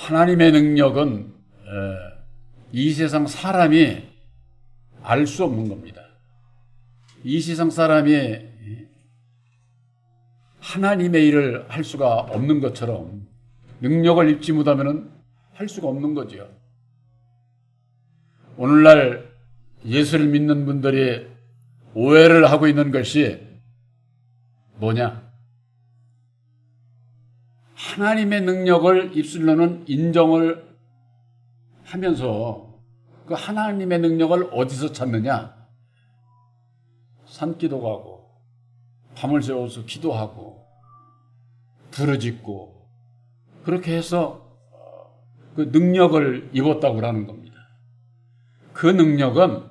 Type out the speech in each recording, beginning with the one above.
하나님의 능력은 이 세상 사람이 알 수 없는 겁니다. 이 세상 사람이 하나님의 일을 할 수가 없는 것처럼 능력을 입지 못하면 할 수가 없는 거죠. 오늘날 예수를 믿는 분들이 오해를 하고 있는 것이 뭐냐? 하나님의 능력을 입술로는 인정을 하면서 그 하나님의 능력을 어디서 찾느냐? 산기도 가고 밤을 새워서 기도하고 부르짖고 그렇게 해서 그 능력을 입었다고 하는 겁니다. 그 능력은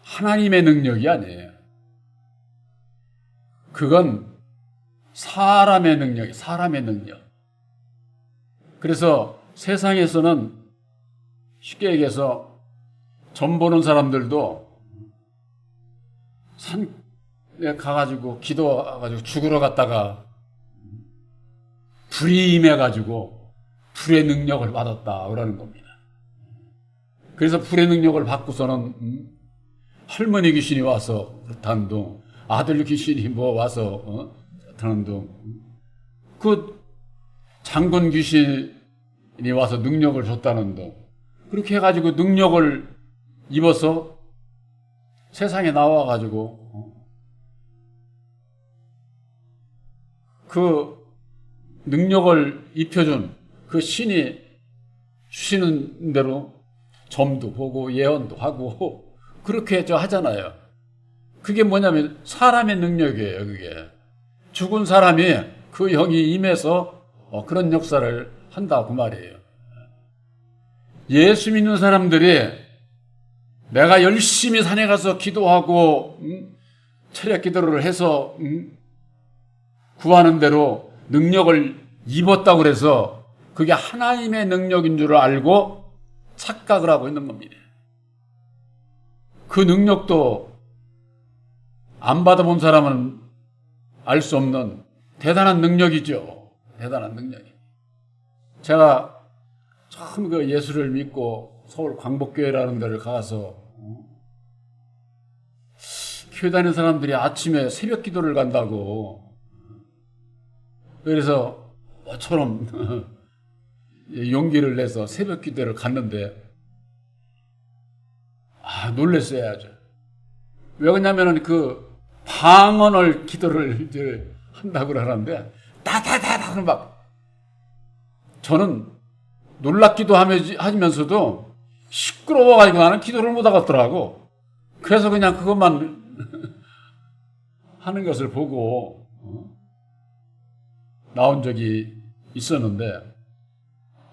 하나님의 능력이 아니에요. 그건 사람의 능력이에요. 사람의 능력. 그래서 세상에서는 쉽게 얘기해서 점 보는 사람들도 산에 가가지고 기도해가지고 죽으러 갔다가 불이 임해가지고 불의 능력을 받았다 그러는 겁니다. 그래서 불의 능력을 받고서는 할머니 귀신이 와서 그렇다는 둥, 아들 귀신이 뭐 와서 그렇다는 둥, 그 장군 귀신이 와서 능력을 줬다는 둥, 그렇게 해가지고 능력을 입어서 세상에 나와가지고 그 능력을 입혀준 그 신이 주시는 대로 점도 보고 예언도 하고 그렇게 하잖아요. 그게 뭐냐면 사람의 능력이에요. 그게 죽은 사람이 그 영이 임해서 그런 역사를 한다 그 말이에요. 예수 믿는 사람들이 내가 열심히 산에 가서 기도하고 철야 기도를 해서 구하는 대로 능력을 입었다고 그래서 그게 하나님의 능력인 줄 알고 착각을 하고 있는 겁니다. 그 능력도 안 받아본 사람은 알 수 없는 대단한 능력이죠. 대단한 능력이. 제가 처음 그 예수를 믿고 서울 광복교회라는 데를 가서 교회 다니는 사람들이 아침에 새벽 기도를 간다고 그래서 저처럼 용기를 내서 새벽 기도를 갔는데 놀랬어야죠. 왜 그러냐면은 그 방언을 기도를 이제 한다고 하는데 따다다다 막 저는 놀랍기도 하면서도 시끄러워가지고 나는 기도를 못 하겠더라고. 그래서 그냥 그것만 하는 것을 보고 나온 적이 있었는데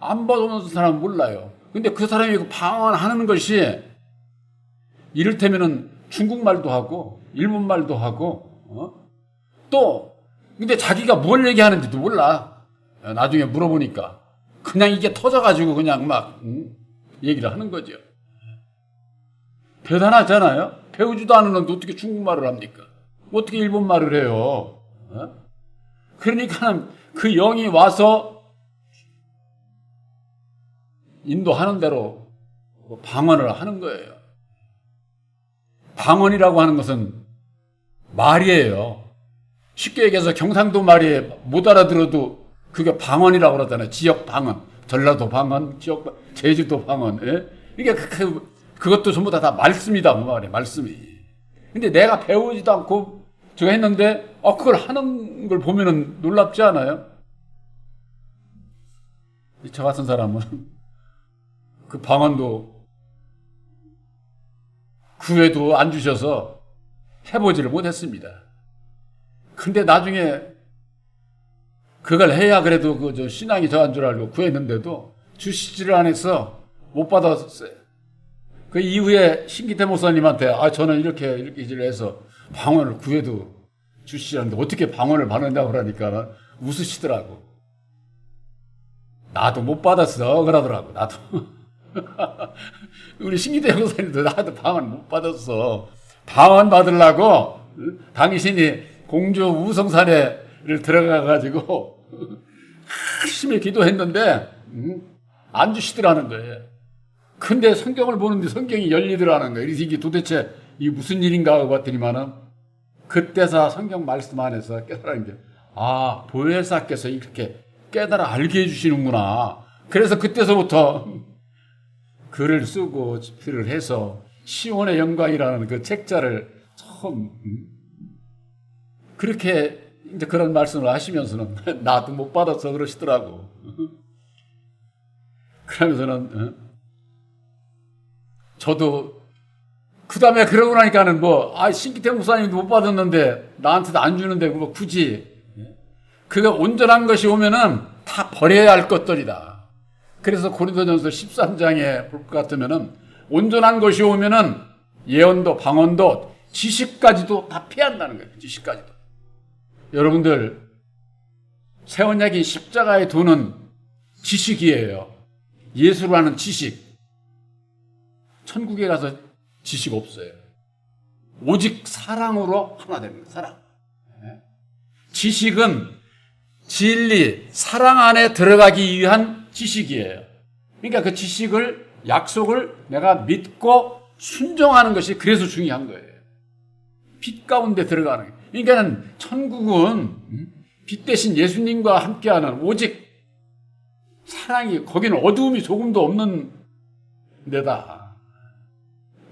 안 봐오는 사람은 몰라요. 근데 그 사람이 그 방언하는 것이 이를테면은 중국말도 하고 일본말도 하고 또 근데 자기가 뭘 얘기하는지도 몰라. 나중에 물어보니까 그냥 이게 터져가지고 그냥 막 얘기를 하는 거죠. 대단하잖아요. 배우지도 않았는데 어떻게 중국말을 합니까? 어떻게 일본말을 해요? 그러니까 그 영이 와서 인도하는 대로 방언을 하는 거예요. 방언이라고 하는 것은 말이에요. 쉽게 얘기해서 경상도 말이 못 알아들어도 그게 방언이라고 그러잖아요. 지역 방언, 전라도 방언, 제주도 방언. 예? 이게 그것도 전부 다 말씀이다 그 말이에요. 말씀이. 근데 내가 배우지도 않고 저거 했는데 그걸 하는 걸 보면은 놀랍지 않아요? 저 같은 사람은 그 방언도 구애도 안 주셔서 해보지를 못했습니다. 근데 나중에 그걸 해야 그래도 그 신앙이 저한 줄 알고 구했는데도 주시지를 않아서 못 받았어요. 그 이후에 신기태 목사님한테 저는 이렇게 일을 해서 방언을 구해도 주시지 않는데 어떻게 방언을 받는다고 그러니까 웃으시더라고. 나도 못 받았어 그러더라고. 나도 우리 신기태 목사님도 나도 방언 못 받았어. 방언 받으려고 당신이 공주 우성산에를 들어가가지고 열심히 기도했는데 안 주시더라는 거예요. 근데 성경을 보는데 성경이 열리더라는 거예요. 그래서 이게 도대체 이게 무슨 일인가 하고 봤더니만은 그때서 성경 말씀 안에서 깨달은 게, 아, 보혜사께서 이렇게 깨달아 알게 해주시는구나. 그래서 그때서부터 글을 쓰고 집필을 해서 시온의 영광이라는 그 책자를 처음 그렇게 이제 그런 말씀을 하시면서는 나도 못 받아서 그러시더라고. 그러면서는 저도 그 다음에 그러고 나니까는 신기태 목사님도 못 받았는데 나한테도 안 주는데 뭐 굳이 그가 온전한 것이 오면은 다 버려야 할 것들이다. 그래서 고린도전서 13장에 볼 것 같으면은 온전한 것이 오면은 예언도 방언도 지식까지도 다 피한다는 거예요. 지식까지도. 여러분들 새 언약인 십자가에 도는 지식이에요. 예수로 하는 지식. 천국에 가서 지식 없어요. 오직 사랑으로 하나 되는 거예요. 사랑. 지식은 진리, 사랑 안에 들어가기 위한 지식이에요. 그러니까 그 지식을, 약속을 내가 믿고 순종하는 것이 그래서 중요한 거예요. 빛 가운데 들어가는 거예요. 그러니까 천국은 빛 대신 예수님과 함께하는 오직 사랑이, 거기는 어두움이 조금도 없는 데다.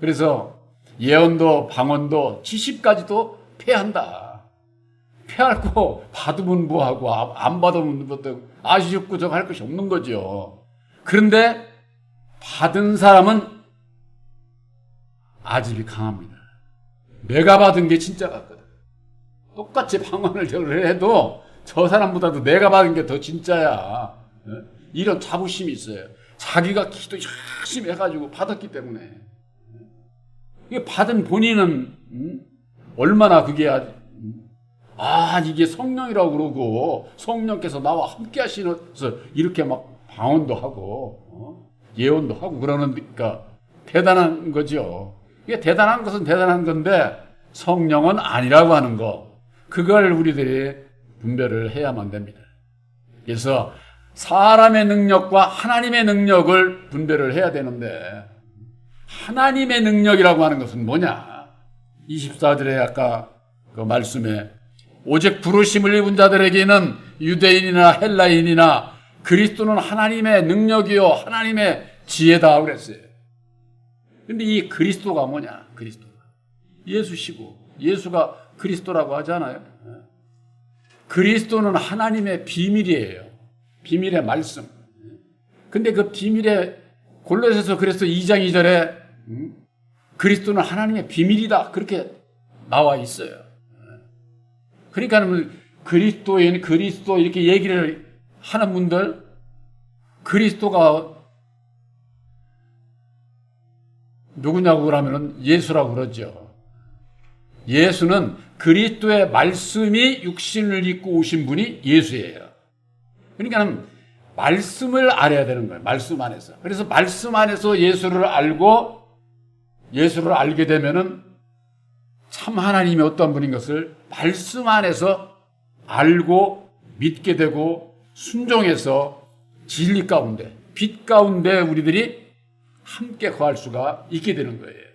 그래서 예언도 방언도 지식까지도 패한다. 패하고 받으면 뭐하고 안 받으면 뭐하고 아쉽고 할 것이 없는 거죠. 그런데 받은 사람은 아집이 강합니다. 내가 받은 게 진짜 같거든. 똑같이 방언을 해도 저 사람보다도 내가 받은 게 더 진짜야. 이런 자부심이 있어요. 자기가 기도 열심히 해가지고 받았기 때문에. 이게 받은 본인은 얼마나 그게 이게 성령이라고 그러고 성령께서 나와 함께 하시면서 이렇게 막 방언도 하고 예언도 하고 그러니까 대단한 거죠. 이게 대단한 것은 대단한 건데 성령은 아니라고 하는 거, 그걸 우리들이 분별을 해야만 됩니다. 그래서 사람의 능력과 하나님의 능력을 분별을 해야 되는데, 하나님의 능력이라고 하는 것은 뭐냐? 24절에 아까 그 말씀에 오직 부르심을 입은 자들에게는 유대인이나 헬라인이나 그리스도는 하나님의 능력이요 하나님의 지혜다 그랬어요. 근데 이 그리스도가 뭐냐? 그리스도가 예수시고, 예수가 그리스도라고 하잖아요. 그리스도는 하나님의 비밀이에요. 비밀의 말씀. 근데 그 비밀의 골로새서 그래서 2장 2절에 그리스도는 하나님의 비밀이다 그렇게 나와 있어요. 그러니까 그리스도인, 그리스도 이렇게 얘기를 하는 분들, 그리스도가 누구냐고 그러면 예수라고 그러죠. 예수는 그리스도의 말씀이 육신을 입고 오신 분이 예수예요. 그러니까 말씀을 알아야 되는 거예요. 말씀 안에서. 그래서 말씀 안에서 예수를 알고, 예수를 알게 되면은 참 하나님이 어떤 분인 것을 말씀 안에서 알고 믿게 되고 순종해서 진리 가운데, 빛 가운데 우리들이 함께 거할 수가 있게 되는 거예요.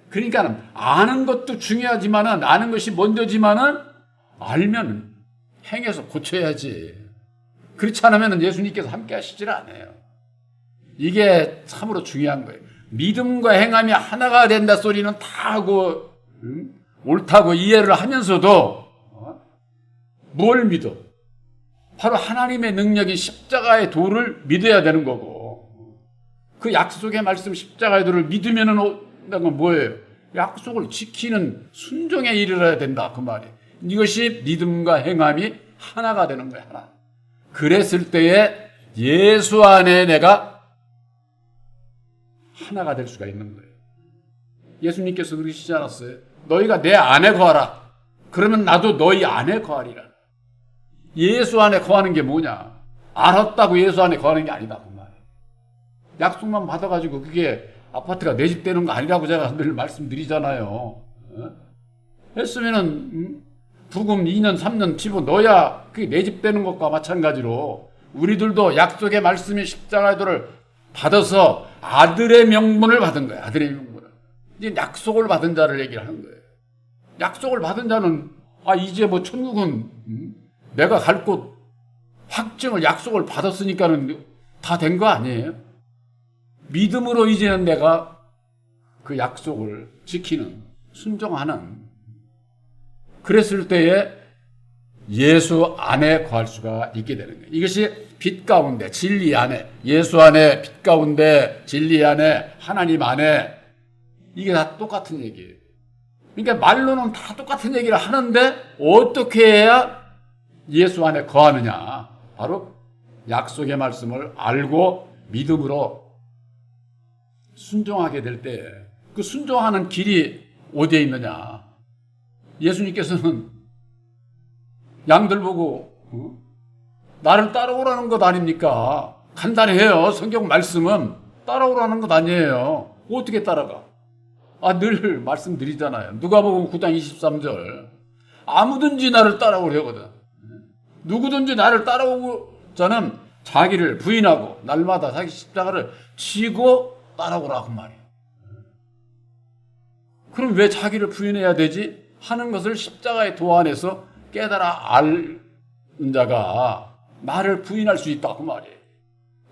그러니까 아는 것도 중요하지만은, 아는 것이 먼저지만은 알면 행해서 고쳐야지. 그렇지 않으면 예수님께서 함께 하시질 않아요. 이게 참으로 중요한 거예요. 믿음과 행함이 하나가 된다 소리는 다 하고 옳다고 이해를 하면서도 뭘 믿어? 바로 하나님의 능력인 십자가의 도를 믿어야 되는 거고, 그 약속의 말씀 십자가의 도를 믿으면은 뭐예요? 약속을 지키는 순종에 이르러야 된다 그 말이에요. 이것이 믿음과 행함이 하나가 되는 거예요. 하나. 그랬을 때에 예수 안에 내가 하나가 될 수가 있는 거예요. 예수님께서 그러시지 않았어요? 너희가 내 안에 거하라. 그러면 나도 너희 안에 거하리라. 예수 안에 거하는 게 뭐냐? 알았다고 예수 안에 거하는 게 아니다 그 말이에요. 약속만 받아가지고 그게 아파트가 내 집 되는 거 아니라고 제가 늘 말씀드리잖아요. 했으면은 부금 2년 3년 집어 넣어야 그게 내 집 되는 것과 마찬가지로 우리들도 약속의 말씀이 십자가의 도를 받아서 아들의 명분을 받은 거예요. 아들의 명분을. 이제 약속을 받은 자를 얘기를 하는 거예요. 약속을 받은 자는 이제 뭐 천국은 내가 갈 곳 확증을 약속을 받았으니까는 다 된 거 아니에요? 믿음으로 이제는 내가 그 약속을 지키는, 순종하는, 그랬을 때에 예수 안에 거할 수가 있게 되는 거예요. 이것이 빛 가운데, 진리 안에, 예수 안에, 빛 가운데, 진리 안에, 하나님 안에, 이게 다 똑같은 얘기예요. 그러니까 말로는 다 똑같은 얘기를 하는데 어떻게 해야 예수 안에 거하느냐? 바로 약속의 말씀을 알고 믿음으로 순종하게 될 때, 그 순종하는 길이 어디에 있느냐? 예수님께서는 양들 보고 나를 따라오라는 것 아닙니까? 간단해요. 성경 말씀은 따라오라는 것 아니에요. 어떻게 따라가? 늘 말씀드리잖아요. 누가복음 9장 23절. 아무든지 나를 따라오려거든. 누구든지 나를 따라오자는 자기를 부인하고 날마다 자기 십자가를 지고 따라오라고 말이에요. 그럼 왜 자기를 부인해야 되지? 하는 것을 십자가의 도 안에서 깨달아 아는 자가 나를 부인할 수 있다고 말이에요.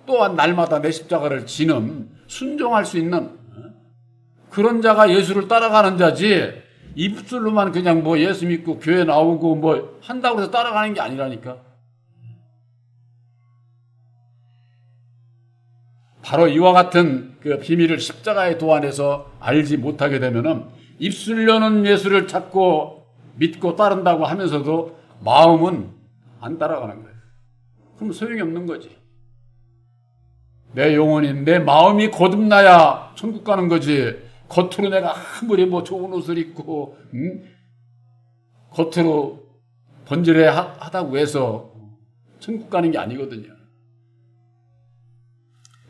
또한 날마다 내 십자가를 지는, 순종할 수 있는 그런 자가 예수를 따라가는 자지, 입술로만 그냥 뭐 예수 믿고 교회 나오고 뭐 한다고 해서 따라가는 게 아니라니까. 바로 이와 같은 그 비밀을 십자가의 도 안에서 알지 못하게 되면은 입술로는 예수를 찾고 믿고 따른다고 하면서도 마음은 안 따라가는 거예요. 그럼 소용이 없는 거지. 내 영혼이, 내 마음이 거듭나야 천국 가는 거지. 겉으로 내가 아무리 뭐 좋은 옷을 입고 겉으로 번지르 하다고 해서 천국 가는 게 아니거든요.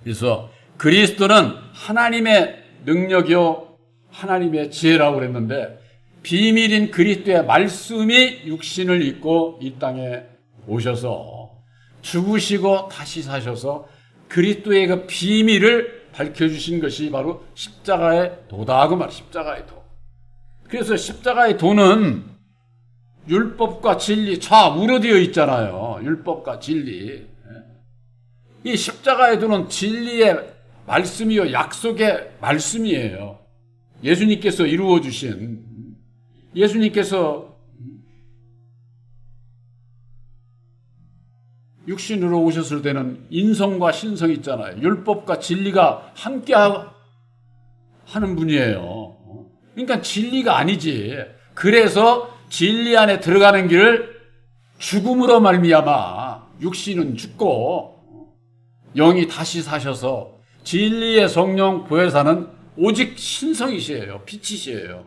그래서 그리스도는 하나님의 능력이요 하나님의 지혜라고 그랬는데, 비밀인 그리스도의 말씀이 육신을 입고 이 땅에 오셔서 죽으시고 다시 사셔서 그리스도의 그 비밀을 밝혀주신 것이 바로 십자가의 도다. 그 말, 십자가의 도. 그래서 십자가의 도는 율법과 진리 좌우로 되어 있잖아요. 율법과 진리. 이 십자가의 도는 진리의 말씀이요 약속의 말씀이에요. 예수님께서 이루어 주신, 예수님께서 육신으로 오셨을 때는 인성과 신성 있잖아요. 율법과 진리가 함께 하는 분이에요. 그러니까 진리가 아니지. 그래서 진리 안에 들어가는 길을 죽음으로 말미암아 육신은 죽고 영이 다시 사셔서 진리의 성령 보혜사는 오직 신성이시에요. 빛이시에요.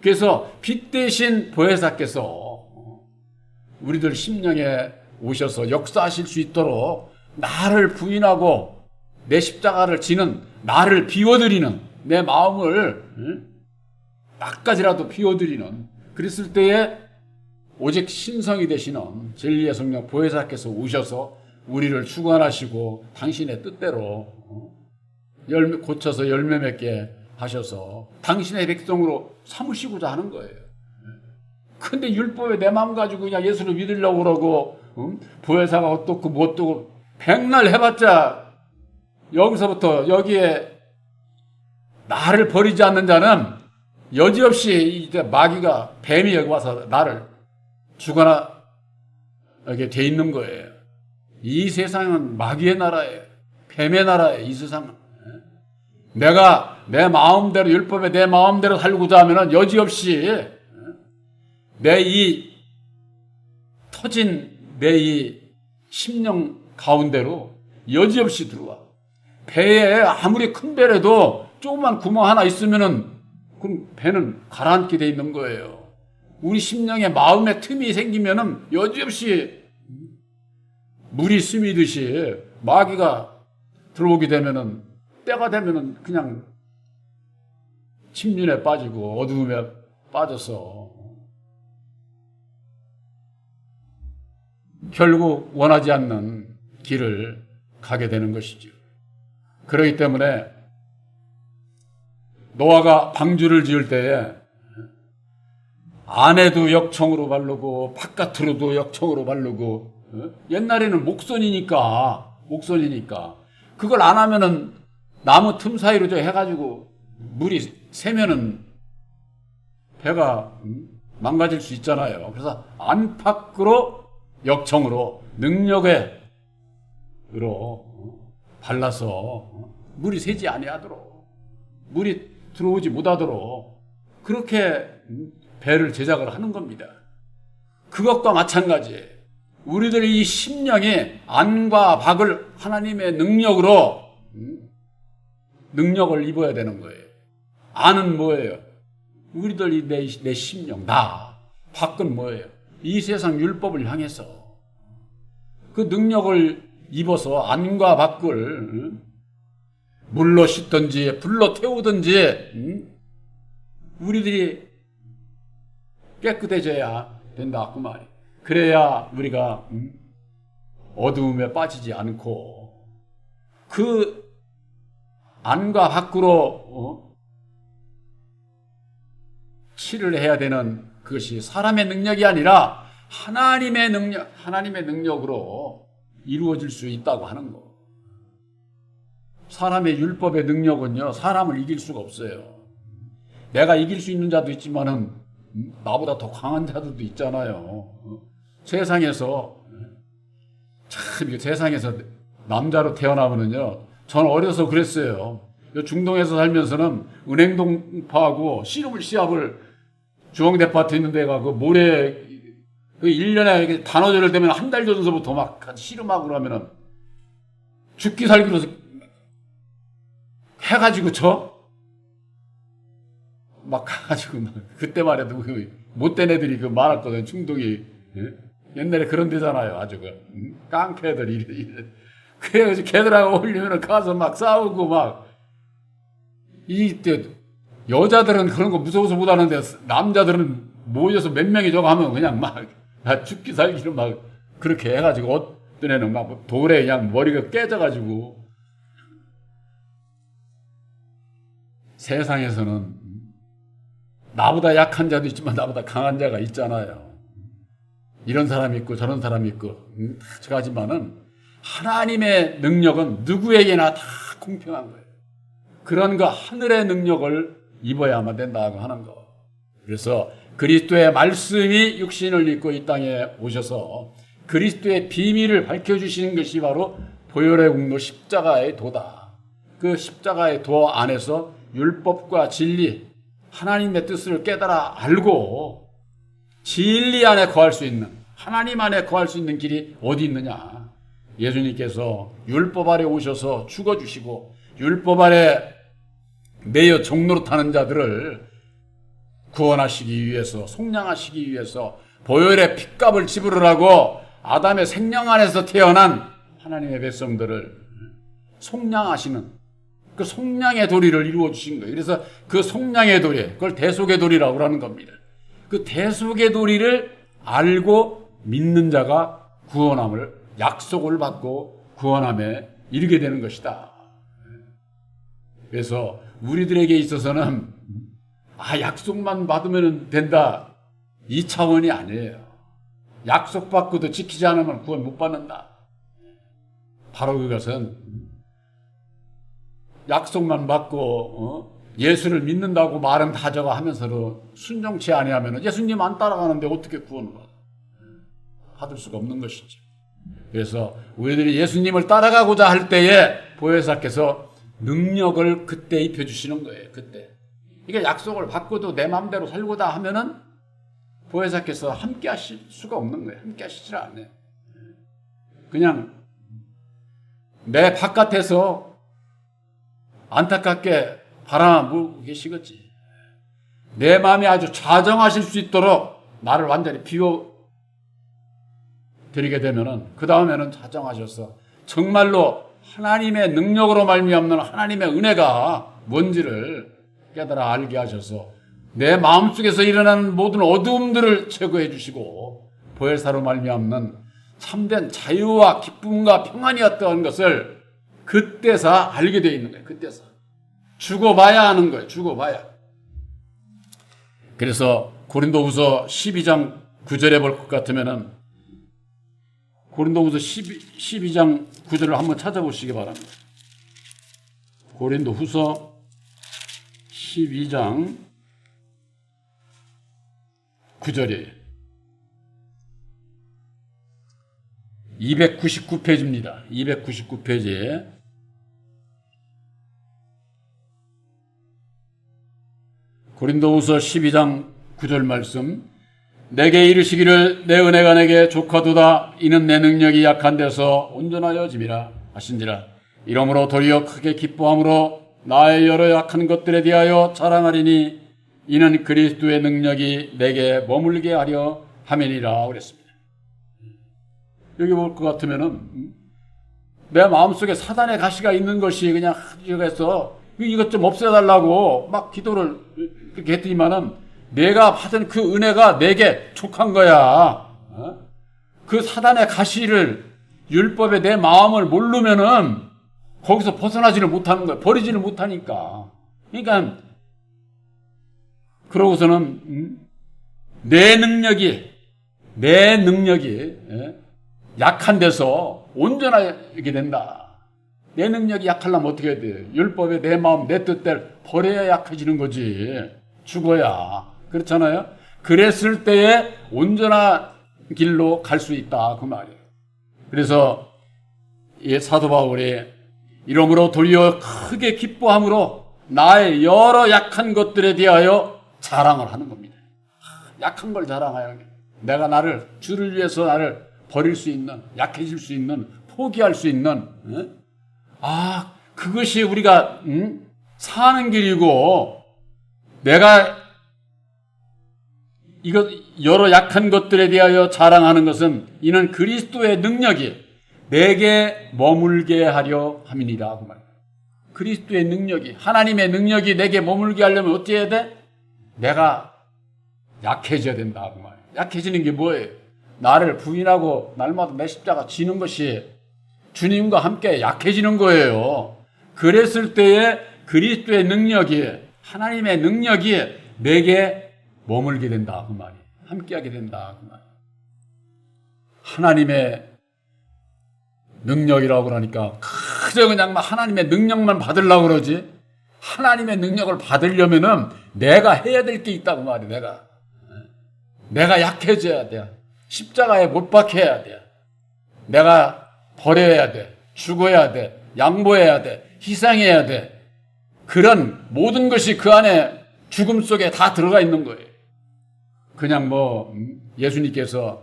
그래서 빛 대신 보혜사께서 우리들 심령에 오셔서 역사하실 수 있도록 나를 부인하고 내 십자가를 지는, 나를 비워드리는, 내 마음을 나까지라도 비워드리는, 그랬을 때에 오직 신성이 되시는 진리의 성령 보혜사께서 오셔서 우리를 주관하시고 당신의 뜻대로 열매 고쳐서 열매 맺게 하셔서 당신의 백성으로 삼으시고자 하는 거예요. 근데 율법에 내 마음 가지고 그냥 예수를 믿으려고 그러고 보혜사가 어떻고 뭐 어떻고 백날 해봤자 여기서부터 여기에 나를 버리지 않는 자는 여지없이 이제 마귀가, 뱀이 여기 와서 나를 주관하게 돼 있는 거예요. 이 세상은 마귀의 나라예요. 뱀의 나라예요. 이 세상은. 내가 내 마음대로, 율법에 내 마음대로 살고자 하면 여지없이 내 이 터진 내 이 심령 가운데로 여지없이 들어와. 배에 아무리 큰 배라도 조그만 구멍 하나 있으면은 그럼 배는 가라앉게 돼 있는 거예요. 우리 심령에 마음에 틈이 생기면은 여지없이 물이 스미듯이 마귀가 들어오게 되면은, 때가 되면은 그냥 침륜에 빠지고 어두움에 빠져서 결국 원하지 않는 길을 가게 되는 것이죠. 그렇기 때문에 노아가 방주를 지을 때에 안에도 역청으로 바르고 바깥으로도 역청으로 바르고, 옛날에는 목선이니까 그걸 안 하면은 나무 틈 사이로 저 해가지고 물이 새면은 배가 망가질 수 있잖아요. 그래서 안팎으로 역청으로 능력으로 발라서 물이 새지 아니하도록, 물이 들어오지 못하도록 그렇게 배를 제작을 하는 겁니다. 그것과 마찬가지예요. 우리들 이 심령이 안과 밖을 하나님의 능력으로 능력을 입어야 되는 거예요. 안은 뭐예요? 우리들 내 심령, 나. 밖은 뭐예요? 이 세상 율법을 향해서 그 능력을 입어서 안과 밖을 물로 씻든지 불로 태우든지 우리들이 깨끗해져야 된다 그 말이에요. 그래야 우리가 어두움에 빠지지 않고 그 안과 밖으로 치를 해야 되는 그것이 사람의 능력이 아니라 하나님의 능력으로 이루어질 수 있다고 하는 거. 사람의 율법의 능력은요, 사람을 이길 수가 없어요. 내가 이길 수 있는 자도 있지만은 나보다 더 강한 자들도 있잖아요. 세상에서 남자로 태어나면은요, 저는 어려서 그랬어요. 중동에서 살면서는 은행동파하고 시합을 주홍대파트 있는 데가 그 모래 1년에 단오절을 되면 한 달 전서부터 막 씨름하고 그러면은 죽기 살기로 해가지고 막 가가지고 막 그때만 해도 그 못된 애들이 그 많았거든. 중동이 옛날에 그런 데잖아요. 아주 그 깡패들이 그래가지고 걔들하고 어울리면 가서 막 싸우고 막 이때 여자들은 그런 거 무서워서 못 하는데 남자들은 모여서 몇 명이 저거 하면 그냥 막 죽기 살기로 막 그렇게 해가지고 어떤 애는 막 돌에 그냥 머리가 깨져가지고 세상에서는 나보다 약한 자도 있지만 나보다 강한 자가 있잖아요. 이런 사람이 있고 저런 사람이 있고 하지만은 하나님의 능력은 누구에게나 다 공평한 거예요. 그런 거 하늘의 능력을 입어야만 된다고 하는 거. 그래서 그리스도의 말씀이 육신을 입고 이 땅에 오셔서 그리스도의 비밀을 밝혀주시는 것이 바로 보혈의 공로 십자가의 도다. 그 십자가의 도 안에서 율법과 진리, 하나님의 뜻을 깨달아 알고 진리 안에 거할 수 있는, 하나님 안에 거할 수 있는 길이 어디 있느냐. 예수님께서 율법 아래 오셔서 죽어주시고 율법 아래 매여 종로로 타는 자들을 구원하시기 위해서, 속량하시기 위해서 보혈의 핏값을 지불하라고 아담의 생명 안에서 태어난 하나님의 백성들을 속량하시는 그 속량의 도리를 이루어 주신 거예요. 그래서 그 속량의 도리, 그걸 대속의 도리라고 하는 겁니다. 그 대속의 도리를 알고 믿는 자가 구원함을, 약속을 받고 구원함에 이르게 되는 것이다. 그래서 우리들에게 있어서는 약속만 받으면 된다, 이 차원이 아니에요. 약속 받고도 지키지 않으면 구원 못 받는다. 바로 그것은 약속만 받고 예수를 믿는다고 말은 다 저거 하면서도 순종치 아니하면 예수님 안 따라가는데 어떻게 구원을 받을 수가 없는 것이죠. 그래서 우리들이 예수님을 따라가고자 할 때에 보혜사께서 능력을 그때 입혀주시는 거예요. 그때. 이게 약속을 받고도 내 마음대로 살고자 하면은 보혜사께서 함께 하실 수가 없는 거예요. 함께 하시질 않아요. 그냥 내 바깥에서 안타깝게 바라보고 계시겠지. 내 마음이 아주 좌정하실 수 있도록 나를 완전히 비워드리게 되면은 그 다음에는 좌정하셔서 정말로 하나님의 능력으로 말미암는 하나님의 은혜가 뭔지를 깨달아 알게 하셔서 내 마음속에서 일어나는 모든 어두움들을 제거해 주시고 보혜사로 말미암는 참된 자유와 기쁨과 평안이었던 것을 그때서 알게 되어 있는 거예요. 그때서. 죽어봐야 하는 거예요. 죽어봐야. 그래서 고린도후서 12장 9절에 볼 것 같으면은 고린도후서 12장 9절을 한번 찾아보시기 바랍니다. 고린도후서 12장 9절이에요. 299페이지입니다. 299페이지에 고린도후서 12장 9절 말씀. 내게 이르시기를 내 은혜가 내게 족하도다. 이는 내 능력이 약한 데서 온전하여 짐이라 하신지라. 이러므로 도리어 크게 기뻐함으로 나의 여러 약한 것들에 대하여 자랑하리니 이는 그리스도의 능력이 내게 머물게 하려 함이니라 그랬습니다. 여기 볼 것 같으면은 내 마음속에 사단의 가시가 있는 것이 그냥 해서 이것 좀 없애달라고 막 기도를 그렇게 했더니만은 내가 받은 그 은혜가 내게 족한 거야. 그 사단의 가시를 율법에 내 마음을 모르면은 거기서 벗어나지를 못하는 거야. 버리지를 못하니까. 그러니까 그러고서는 내 능력이 약한 데서 온전하게 된다. 내 능력이 약하려면 어떻게 해야 돼? 율법에 내 마음, 내 뜻대로 버려야 약해지는 거지. 죽어야. 그렇잖아요? 그랬을 때에 온전한 길로 갈 수 있다. 그 말이에요. 그래서 이 사도 바울이 이러므로 도리어 크게 기뻐함으로 나의 여러 약한 것들에 대하여 자랑을 하는 겁니다. 약한 걸 자랑하는 거예요. 내가 나를 주를 위해서 나를 버릴 수 있는, 약해질 수 있는, 포기할 수 있는, 그것이 우리가 사는 길이고, 내가 이것 여러 약한 것들에 대하여 자랑하는 것은 이는 그리스도의 능력이 내게 머물게 하려 함이니라. 그 말이에요. 그리스도의 능력이, 하나님의 능력이 내게 머물게 하려면 어떻게 해야 돼? 내가 약해져야 된다. 그 말이에요. 약해지는 게 뭐예요? 나를 부인하고 날마다 내 십자가 지는 것이 주님과 함께 약해지는 거예요. 그랬을 때에 그리스도의 능력이, 하나님의 능력이 내게 머물게 된다. 그 말이에요. 함께하게 된다. 그 말이에요. 하나님의 능력이라고 그러니까 그저 그냥 하나님의 능력만 받으려고 그러지. 하나님의 능력을 받으려면은 내가 해야 될 게 있다고 말이에요. 내가 약해져야 돼. 십자가에 못 박혀야 돼. 내가 버려야 돼. 죽어야 돼. 양보해야 돼. 희생해야 돼. 그런 모든 것이 그 안에 죽음 속에 다 들어가 있는 거예요. 그냥 예수님께서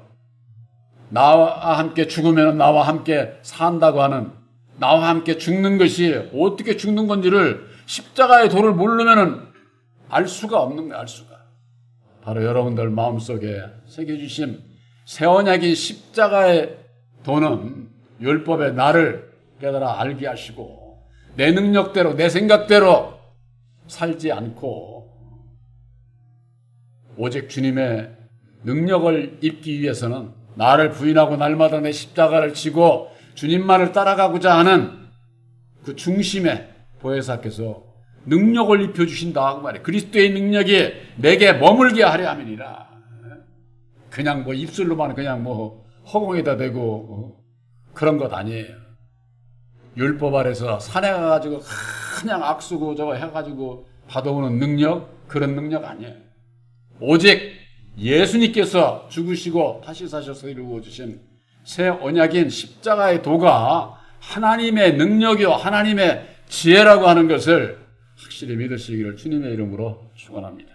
나와 함께 죽으면 나와 함께 산다고 하는, 나와 함께 죽는 것이 어떻게 죽는 건지를 십자가의 도를 모르면은 알 수가 없는 거예요. 알 수가. 바로 여러분들 마음속에 새겨주신 새 언약인 십자가의 도는 율법의 나를 깨달아 알게 하시고 내 능력대로 내 생각대로 살지 않고 오직 주님의 능력을 입기 위해서는 나를 부인하고 날마다 내 십자가를 지고 주님만을 따라가고자 하는 그 중심에 보혜사께서 능력을 입혀주신다. 그 말이에요. 그리스도의 능력이 내게 머물게 하려 함이니라. 그냥 입술로만 그냥 허공에다 대고 그런 것 아니에요. 율법 아래서 산에 가가지고 그냥 악수고 저거 해가지고 받아오는 능력, 그런 능력 아니에요. 오직 예수님께서 죽으시고 다시 사셔서 이루어 주신 새 언약인 십자가의 도가 하나님의 능력이요 하나님의 지혜라고 하는 것을 확실히 믿으시기를 주님의 이름으로 축원합니다.